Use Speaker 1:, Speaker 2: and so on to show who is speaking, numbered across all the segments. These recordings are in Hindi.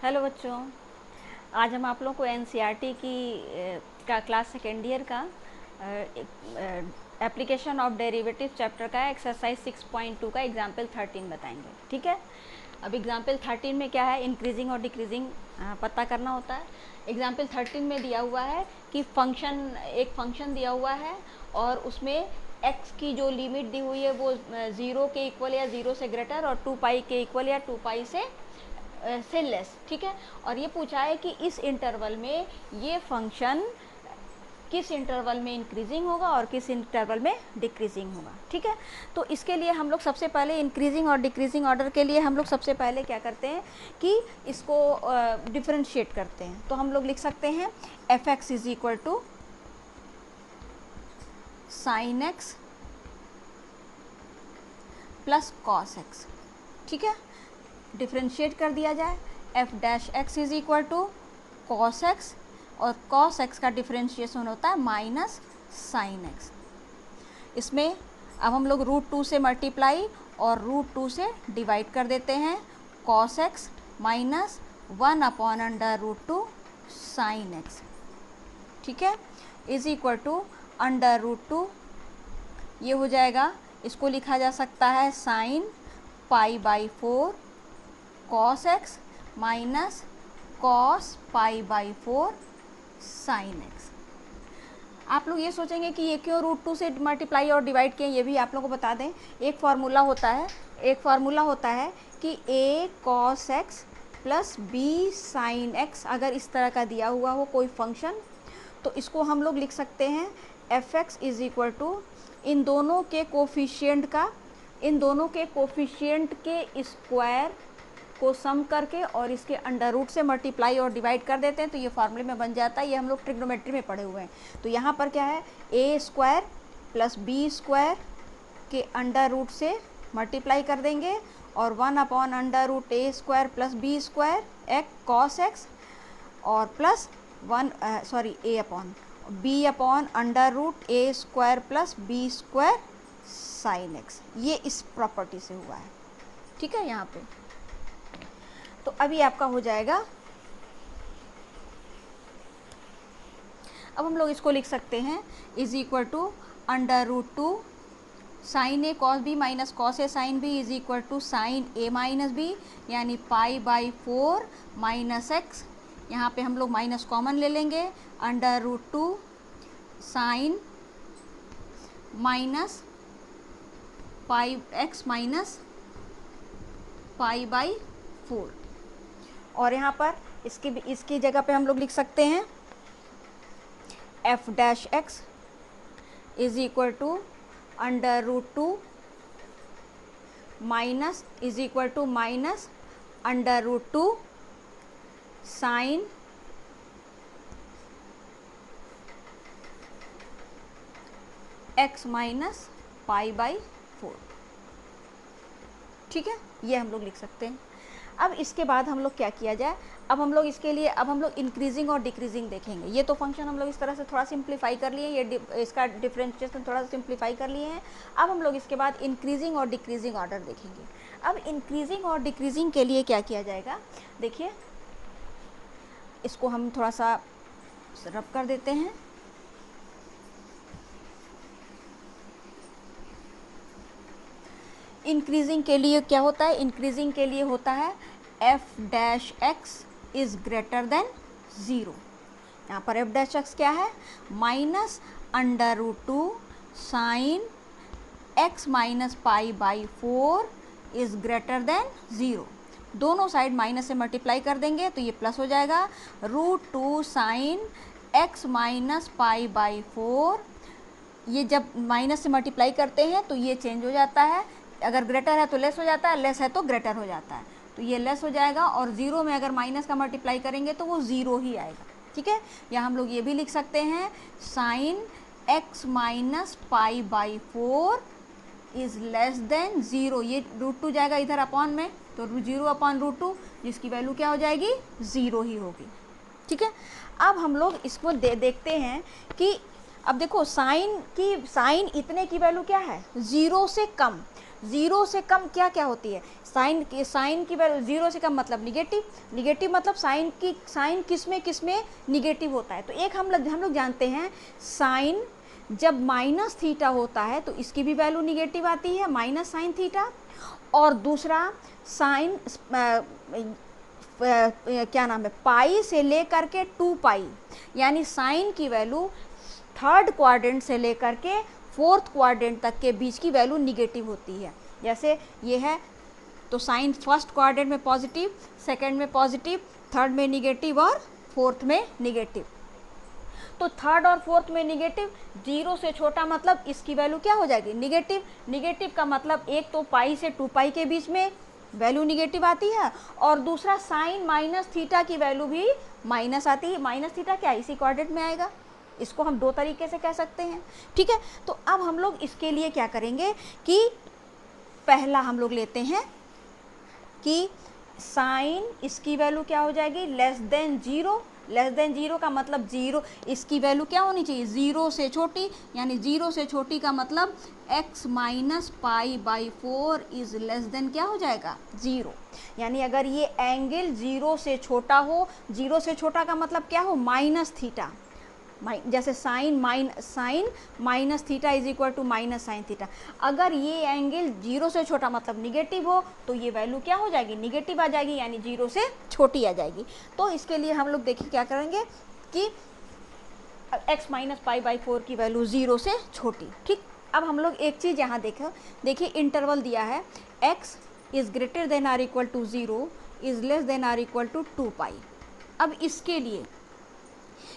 Speaker 1: हेलो बच्चों, आज हम आप लोगों को एनसीईआरटी की का क्लास सेकेंड ईयर का एप्लीकेशन ऑफ डेरिवेटिव चैप्टर का एक्सरसाइज 6.2 का एग्जाम्पल 13 बताएंगे। ठीक है। अब एग्जाम्पल 13 में क्या है, इंक्रीजिंग और डिक्रीजिंग पता करना होता है। एग्जाम्पल 13 में दिया हुआ है कि एक फंक्शन दिया हुआ है और उसमें x की जो लिमिट दी हुई है वो 0 के इक्वल या 0 से ग्रेटर और 2 पाई के इक्वल या 2 पाई से लेस। ठीक है। और ये पूछा है कि इस इंटरवल में ये फंक्शन किस इंटरवल में इंक्रीजिंग होगा और किस इंटरवल में डिक्रीजिंग होगा। ठीक है। तो इसके लिए हम लोग सबसे पहले इंक्रीजिंग और डिक्रीजिंग ऑर्डर के लिए हम लोग सबसे पहले क्या करते हैं कि इसको डिफरेंशिएट करते हैं। तो हम लोग लिख सकते हैं f x is equal to sine x plus cos x. ठीक है। डिफ्रेंशिएट कर दिया जाए, f dash x is equal to cos x और कॉस एक्स का डिफ्रेंशिएशन होता है माइनस साइन एक्स। इसमें अब हम लोग √2 से मल्टीप्लाई और √2 से डिवाइड कर देते हैं। Cos x minus 1/√2 sine x. ठीक है। इज इक्वल टू √2, ये हो जाएगा, इसको लिखा जा सकता है sine π/4 cos x minus cos π/4 sine x. आप लोग ये सोचेंगे कि ये क्यों √2 से मल्टीप्लाई और डिवाइड किए, ये भी आप लोगों को बता दें। एक फार्मूला होता है कि a cos x plus b sine x, अगर इस तरह का दिया हुआ हो कोई फंक्शन तो इसको हम लोग लिख सकते हैं f x is equal to इन दोनों के कोफिशिएंट के स्क्वायर को सम करके और इसके अंडर रूट से मल्टीप्लाई और डिवाइड कर देते हैं तो ये फार्मूले में बन जाता है। ये हम लोग ट्रिग्नोमेट्री में पढ़े हुए हैं। तो यहाँ पर क्या है, a square plus b square के अंडर रूट से मल्टीप्लाई कर देंगे और 1/√a square plus b square cos x और plus a/√a square plus b square sine x. ये इस प्रॉपर्टी से हुआ है। ठीक है। यहाँ पे तो अभी आपका हो जाएगा। अब हम लोग इसको लिख सकते हैं is equal to √2 sine A cos B minus cos A sine B is equal to sine A minus B, यानी π/4 माइनस एक्स। यहाँ पे हम लोग माइनस कॉमन ले लेंगे, √2 साइन माइनस x माइनस π/4। और यहाँ पर इसकी जगह पे हम लोग लिख सकते हैं f dash x is equal to √2 minus √2 sine x minus π/4। ठीक है। ये हम लोग लिख सकते हैं। अब इसके बाद हम लोग क्या किया जाए, अब हम लोग इंक्रीजिंग और डिक्रीजिंग देखेंगे। ये तो फंक्शन हम लोग इस तरह से थोड़ा सिंप्लीफाई कर लिए, इसका डिफरेंशिएशन थोड़ा सा सिंप्लीफाई कर लिए हैं। अब हम लोग इसके बाद इंक्रीजिंग और डिक्रीजिंग ऑर्डर देखेंगे। अब इंक्रीजिंग और डिक्रीजिंग के लिए क्या किया जाएगा, देखिए इसको हम थोड़ा सा रब कर देते हैं। इंक्रीजिंग के लिए क्या होता है, इंक्रीजिंग के लिए होता है f dash x is greater than 0। यहाँ पर एफ डैश एक्स क्या है, minus √2 sine x minus π/4 is greater than 0। दोनों साइड माइनस से मल्टीप्लाई कर देंगे तो ये प्लस हो जाएगा। √2 साइन x माइनस π/4, ये जब माइनस से मल्टीप्लाई करते हैं तो ये चेंज हो जाता है, अगर ग्रेटर है तो लेस हो जाता है, लेस है तो ग्रेटर हो जाता है। तो ये लेस हो जाएगा और 0 में अगर माइनस का मल्टीप्लाई करेंगे तो वो 0 ही आएगा। ठीक है। या हम लोग ये भी लिख सकते हैं sine x minus π/4 is less than 0। ये √2 जाएगा इधर अपॉन में, तो 0/√2 जिसकी वैल्यू क्या हो जाएगी, 0 ही होगी। ठीक है। अब हम लोग इसको देखते हैं कि अब देखो साइन इतने की वैल्यू क्या है, 0 से कम। ज़ीरो से कम क्या क्या होती है, साइन की वैल्यू ज़ीरो से कम मतलब निगेटिव, निगेटिव मतलब साइन किस में निगेटिव होता है। तो एक हम लोग जानते हैं साइन जब माइनस थीटा होता है तो इसकी भी वैल्यू निगेटिव आती है, माइनस साइन थीटा। और दूसरा साइन क्या नाम है, पाई से लेकर के 2 पाई, यानी साइन की वैल्यू थर्ड क्वाड्रेंट से लेकर के फोर्थ क्वाड्रेंट तक के बीच की वैल्यू निगेटिव होती है। जैसे ये है तो साइन फर्स्ट क्वाड्रेंट में पॉजिटिव, सेकंड में पॉजिटिव, थर्ड में निगेटिव और फोर्थ में निगेटिव। तो थर्ड और फोर्थ में निगेटिव, जीरो से छोटा मतलब इसकी वैल्यू क्या हो जाएगी, निगेटिव। निगेटिव का मतलब एक तो पाई से 2 पाई के बीच में वैल्यू निगेटिव आती है, और दूसरा साइन माइनस थीटा की वैल्यू भी माइनस आती है। माइनस थीटा क्या इसी क्वाड्रेंट में आएगा, इसको हम दो तरीके से कह सकते हैं, ठीक है। तो अब हम लोग इसके लिए क्या करेंगे कि पहला हम लोग लेते हैं कि साइन इसकी वैल्यू क्या हो जाएगी, less than zero. Less than zero का मतलब जीरो, इसकी वैल्यू क्या होनी चाहिए, ज़ीरो से छोटी, यानी ज़ीरो से छोटी का मतलब x minus pi by 4 is less then क्या हो जाएगा, ज़ीरो। यानी अगर ये एंगल ज़ीरो से छोटा हो, ज़ीरो से छोटा का मतलब क्या हो, माइनस थीटा, जैसे sine minus theta is equal to minus sine theta. अगर ये एंगल जीरो से छोटा मतलब निगेटिव हो तो ये वैल्यू क्या हो जाएगी, निगेटिव आ जाएगी, यानी जीरो से छोटी आ जाएगी। तो इसके लिए हम लोग देखिए क्या करेंगे कि x माइनस पाई बाई 4 की वैल्यू ज़ीरो से छोटी, ठीक। अब हम लोग एक चीज़ यहाँ देखिए इंटरवल दिया है, x is greater than or equal to zero, is less than or equal to 2 pi. अब इसके लिए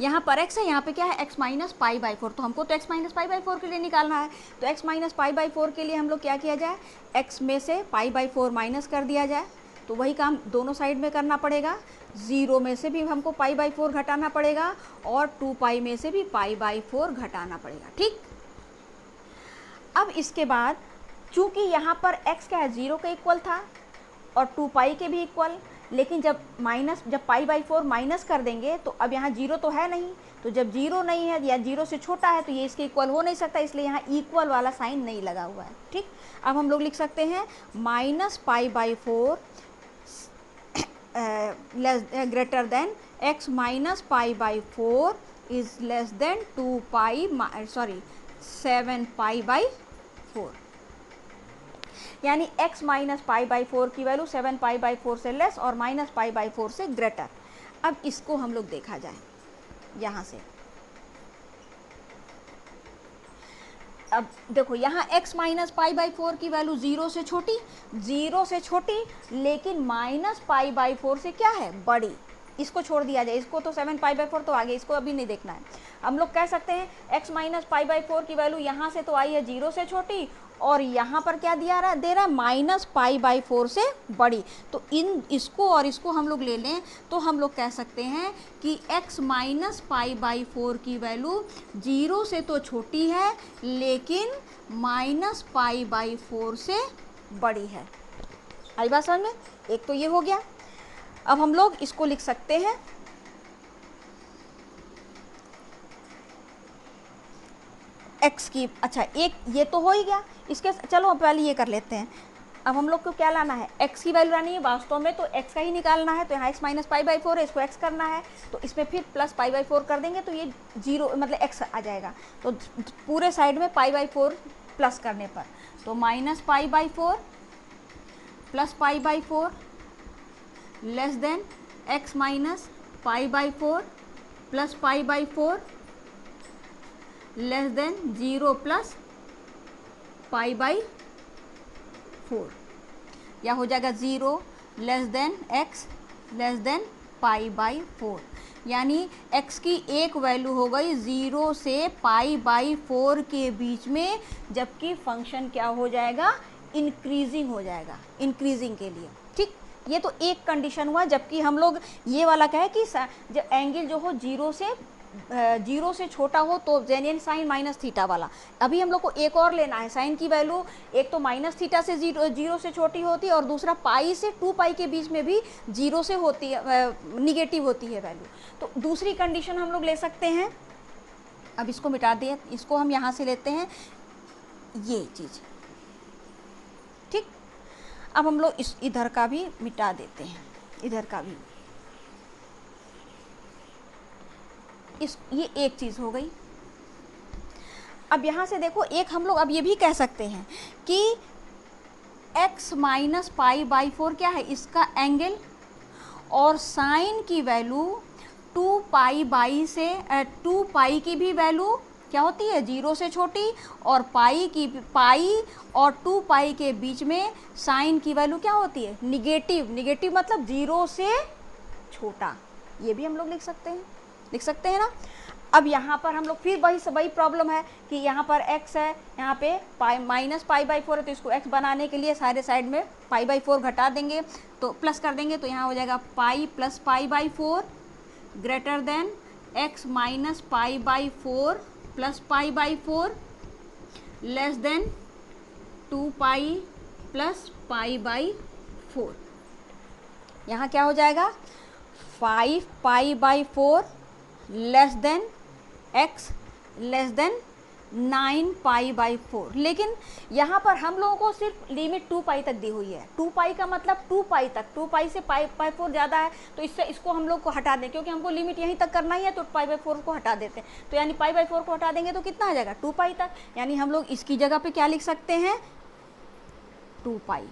Speaker 1: यहाँ पर x है, यहाँ पे क्या है, x माइनस पाई बाई 4, तो हमको तो x माइनस पाई बाई 4 के लिए निकालना है। तो x माइनस पाई बाई 4 के लिए हम लोग क्या किया जाए, x में से पाई बाई 4 माइनस कर दिया जाए। तो वही काम दोनों साइड में करना पड़ेगा, ज़ीरो में से भी हमको पाई बाई 4 घटाना पड़ेगा और 2 पाई में से भी पाई बाई 4 घटाना पड़ेगा, ठीक। अब इसके बाद चूँकि यहाँ पर x क्या है, ज़ीरो के इक्वल था और 2 पाई के भी इक्वल, लेकिन जब पाई बाई 4 माइनस कर देंगे तो अब यहाँ जीरो तो है नहीं, तो जब जीरो नहीं है या जीरो से छोटा है तो ये इसके इक्वल हो नहीं सकता, इसलिए यहाँ इक्वल वाला साइन नहीं लगा हुआ है, ठीक। अब हम लोग लिख सकते हैं minus pi by 4 greater than x minus pi by 4 is less then 2 pi 7 pi by 4, यानी x माइनस पाई बाई 4 की वैल्यू 7 पाई बाई 4 से लेस और माइनस पाई बाई 4 से ग्रेटर। अब इसको हम लोग देखा जाए यहाँ से, अब देखो यहाँ x माइनस पाई बाई 4 की वैल्यू ज़ीरो से छोटी, लेकिन माइनस पाई बाई 4 से क्या है, बड़ी। इसको छोड़ दिया जाए, इसको तो 7 पाई बाई 4 तो आगे, इसको अभी नहीं देखना है। हम लोग कह सकते हैं x माइनस पाई बाई 4 की वैल्यू यहाँ से तो आई है ज़ीरो से छोटी, और यहाँ पर क्या दे रहा है माइनस पाई बाई 4 से बड़ी। तो इसको और इसको हम लोग ले लें तो हम लोग कह सकते हैं कि x माइनस पाई बाई 4 की वैल्यू ज़ीरो से तो छोटी है लेकिन माइनस पाई बाई 4 से बड़ी है। आई बात समझ में, एक तो ये हो गया। अब हम लोग इसको लिख सकते हैं x की, अच्छा एक ये तो हो ही गया, इसके चलो अब पहले ये कर लेते हैं। अब हम लोग को क्या लाना है, x की वैल्यू लानी है, वास्तव में तो x का ही निकालना है। तो यहाँ x माइनस पाई बाई 4 है, इसको x करना है, तो इसमें फिर प्लस पाई बाई 4 कर देंगे तो ये जीरो मतलब x आ जाएगा। तो पूरे साइड में पाई बाई 4 प्लस करने पर, तो minus pi by 4 plus pi by 4 less than x minus pi by 4 plus pi by 4 less than 0 plus pi by 4, या हो जाएगा 0 less than x less than pi by 4, यानी x की एक वैल्यू हो गई 0 से पाई बाई 4 के बीच में, जबकि फंक्शन क्या हो जाएगा, इंक्रीजिंग हो जाएगा, इंक्रीजिंग के लिए, ठीक। ये तो एक कंडीशन हुआ, जबकि हम लोग ये वाला कहे कि जब एंगल जो हो जीरो से छोटा हो तो जेनियन साइन माइनस थीटा वाला। अभी हम लोग को एक और लेना है, साइन की वैल्यू एक तो माइनस थीटा से जीरो से छोटी होती है और दूसरा पाई से 2 पाई के बीच में भी जीरो से होती है, निगेटिव होती है वैल्यू। तो दूसरी कंडीशन हम लोग ले सकते हैं। अब इसको मिटा दिए, इसको हम यहाँ से लेते हैं, ये चीज़ ठीक, अब हम लोग इस इधर का भी मिटा देते हैं, इधर का भी, ये एक चीज़ हो गई। अब यहाँ से देखो, एक हम लोग अब ये भी कह सकते हैं कि x माइनस पाई बाई 4 क्या है, इसका एंगल, और साइन की वैल्यू 2 पाई बाई से 2 पाई की भी वैल्यू क्या होती है, 0 से छोटी, और पाई और 2 पाई के बीच में साइन की वैल्यू क्या होती है, निगेटिव। निगेटिव मतलब 0 से छोटा, ये भी हम लोग लिख सकते हैं ना। अब यहाँ पर हम लोग फिर वही प्रॉब्लम है कि यहाँ पर x है, यहाँ पे पाई माइनस पाई बाई 4 है, तो इसको x बनाने के लिए सारे साइड में पाई बाई 4 घटा देंगे, तो प्लस कर देंगे, तो यहाँ हो जाएगा pi plus pi by 4 greater than x minus pi by 4 plus pi by 4 less than 2 pi plus pi by 4। यहाँ क्या हो जाएगा, 5 pi by 4 less than x less then 9 pi by 4। लेकिन यहाँ पर हम लोगों को सिर्फ लिमिट 2 पाई तक दी हुई है। 2 पाई का मतलब 2 पाई तक, 2 पाई से पाई बाई 4 ज़्यादा है, तो इसको हम लोग को हटा दें, क्योंकि हमको लिमिट यहीं तक करना ही है, तो पाई बाई 4 को हटा देते हैं। तो यानी पाई बाई 4 को हटा देंगे तो कितना आ जाएगा, 2 पाई तक। यानी हम लोग इसकी जगह पे क्या लिख सकते हैं, 2 पाई।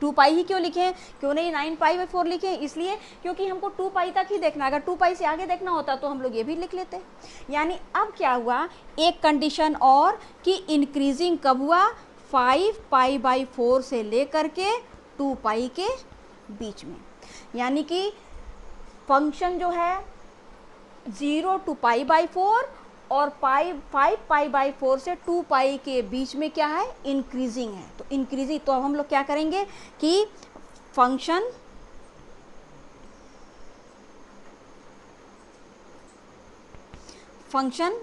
Speaker 1: 2 पाई ही क्यों लिखें, क्यों नहीं 9 पाई बाई 4 लिखें, इसलिए क्योंकि हमको 2 पाई तक ही देखना है। अगर 2 पाई से आगे देखना होता तो हम लोग ये भी लिख लेते। यानी अब क्या हुआ, एक कंडीशन और कि इंक्रीजिंग कब हुआ, 5 पाई बाई 4 से लेकर के 2 पाई के बीच में। यानी कि फंक्शन जो है 0 टू पाई बाई 4 और 5 पाई बाई 4 से 2 पाई के बीच में क्या है, इंक्रीजिंग है। तो इंक्रीजिंग, तो अब हम लोग क्या करेंगे कि फंक्शन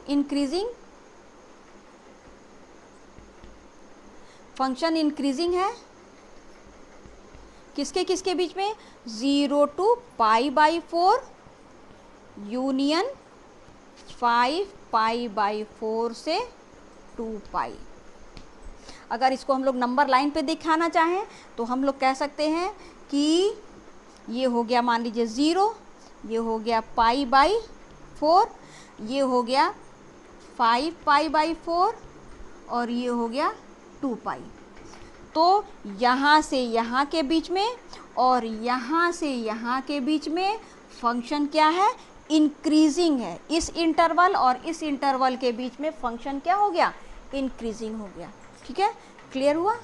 Speaker 1: इंक्रीजिंग है किसके किसके बीच में, 0 to pi by 4 union 5 pi by 4 से 2 पाई। अगर इसको हम लोग नंबर लाइन पे दिखाना चाहें तो हम लोग कह सकते हैं कि ये हो गया, मान लीजिए 0, ये हो गया पाई बाई 4, ये हो गया 5 पाई बाई 4 और ये हो गया 2 पाई। तो यहाँ से यहाँ के बीच में और यहाँ से यहाँ के बीच में फंक्शन क्या है, इंक्रीजिंग है। इस इंटरवल और इस इंटरवल के बीच में फंक्शन क्या हो गया, इंक्रीजिंग हो गया। ठीक है, क्लियर हुआ।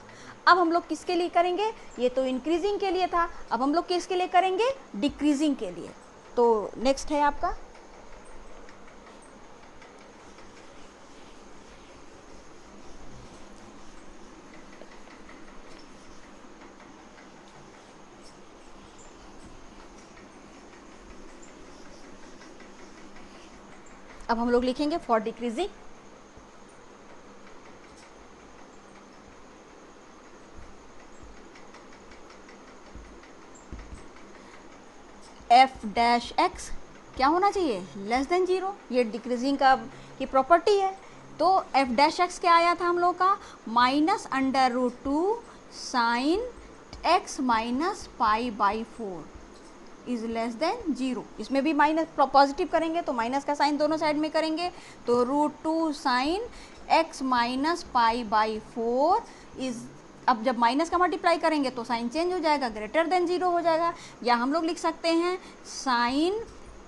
Speaker 1: अब हम लोग किसके लिए करेंगे, ये तो इंक्रीजिंग के लिए था, अब हम लोग किसके लिए करेंगे, डिक्रीजिंग के लिए। तो नेक्स्ट है आपका अब हम लोग लिखेंगे for decreasing F dash x क्या होना चाहिए, लेस देन 0। ये डिक्रीजिंग का की प्रॉपर्टी है। तो एफ डैश एक्स क्या आया था हम लोग का, -√2 sine x minus pi by 4 is less than 0। इसमें भी माइनस पॉजिटिव करेंगे तो माइनस का साइन दोनों साइड में करेंगे, तो √2 sine x minus pi by 4 is, अब जब माइनस का मल्टीप्लाई करेंगे तो साइन चेंज हो जाएगा, ग्रेटर देन 0 हो जाएगा। या हम लोग लिख सकते हैं sine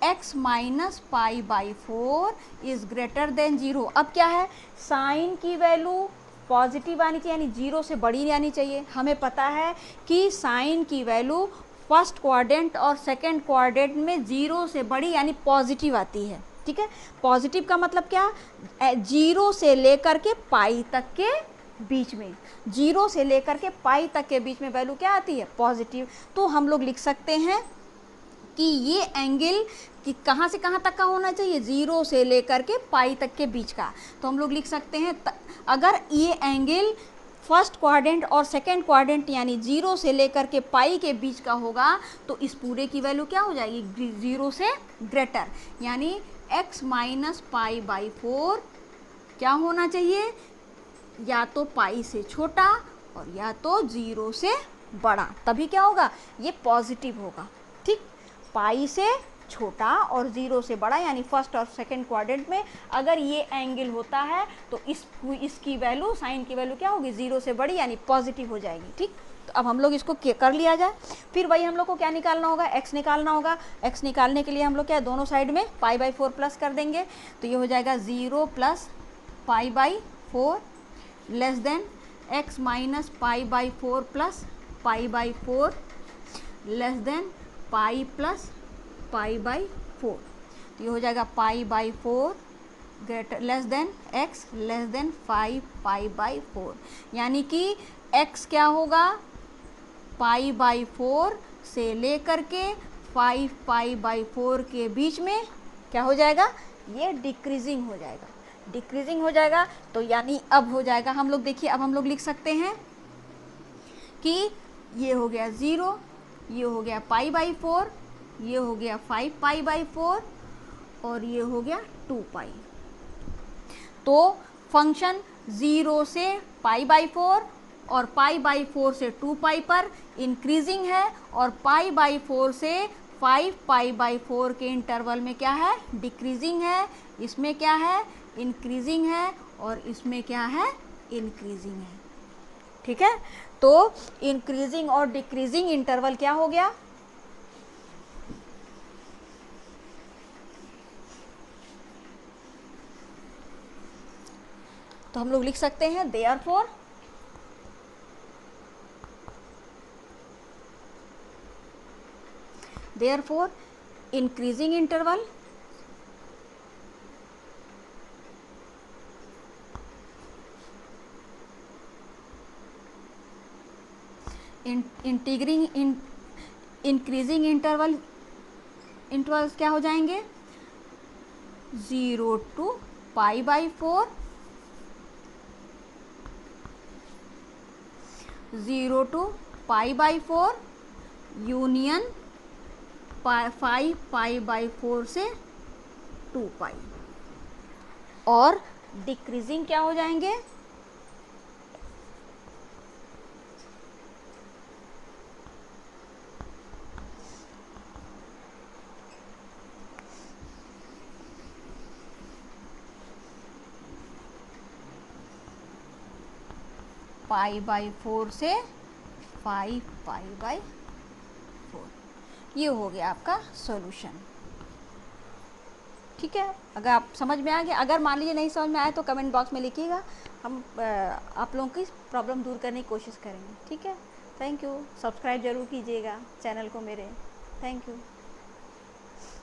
Speaker 1: x minus pi by 4 is greater than 0। अब क्या है, साइन की वैल्यू पॉजिटिव आनी चाहिए, यानी 0 से बड़ी आनी चाहिए। हमें पता है कि साइन की वैल्यू फर्स्ट क्वाड्रेंट और सेकंड क्वाड्रेंट में 0 से बड़ी यानी पॉजिटिव आती है। ठीक है, पॉजिटिव का मतलब क्या, 0 से लेकर के पाई तक के बीच में, 0 से लेकर के पाई तक के बीच में वैल्यू क्या आती है, पॉजिटिव। तो हम लोग लिख सकते हैं कि ये एंगल कि कहाँ से कहाँ तक का होना चाहिए, 0 से लेकर के पाई तक के बीच का। तो हम लोग लिख सकते हैं अगर ये एंगल फर्स्ट क्वाड्रेंट और सेकंड क्वाड्रेंट यानी 0 से लेकर के पाई के बीच का होगा तो इस पूरे की वैल्यू क्या हो जाएगी, 0 से ग्रेटर, यानी x माइनस पाई बाई 4 क्या होना चाहिए, या तो पाई से छोटा और या तो 0 से बड़ा, तभी क्या होगा, ये पॉजिटिव होगा। ठीक, पाई से छोटा और 0 से बड़ा, यानी फर्स्ट और सेकंड क्वाड्रेंट में अगर ये एंगल होता है तो इसकी वैल्यू, साइन की वैल्यू क्या होगी, 0 से बड़ी यानी पॉजिटिव हो जाएगी। ठीक, तो अब हम लोग इसको कर लिया जाए। फिर वही हम लोग को क्या निकालना होगा, x निकालना होगा। x निकालने के लिए हम लोग क्या दोनों साइड में π/4 प्लस कर देंगे, तो ये हो जाएगा 0 plus π/4 less than x minus π/4 plus π/4 less than pi plus π/4। तो ये हो जाएगा π/4 greater less than x less than 5 π/4, यानी कि x क्या होगा, π/4 से लेकर के 5 π/4 के बीच में क्या हो जाएगा, ये डिक्रीजिंग हो जाएगा, डिक्रीजिंग हो जाएगा। तो यानी अब हो जाएगा, हम लोग देखिए अब हम लोग लिख सकते हैं कि ये हो गया 0, ये हो गया π/4, ये हो गया 5 π/4 और ये हो गया 2 पाई। तो फंक्शन 0 से π/4 और π/4 से 2 पाई पर इंक्रीजिंग है, और π/4 से 5 π/4 के इंटरवल में क्या है, डिक्रीजिंग है। इसमें क्या है, इंक्रीजिंग है, और इसमें क्या है, इंक्रीजिंग है। ठीक है, तो इंक्रीजिंग और डिक्रीजिंग इंटरवल क्या हो गया, तो हम लोग लिख सकते हैं therefore increasing interval increasing intervals क्या हो जाएंगे, 0 to π/4, 0 to π/4 यूनियन 5 π/4 से 2 पाई, और डिक्रीजिंग क्या हो जाएंगे, π/4 से 5 π/4। ये हो गया आपका सॉल्यूशन। ठीक है, अगर आप समझ में आ गया, अगर मान लीजिए नहीं समझ में आए तो कमेंट बॉक्स में लिखिएगा, हम आप लोगों की प्रॉब्लम दूर करने की कोशिश करेंगे। ठीक है, थैंक यू, सब्सक्राइब जरूर कीजिएगा चैनल को मेरे। Thank you.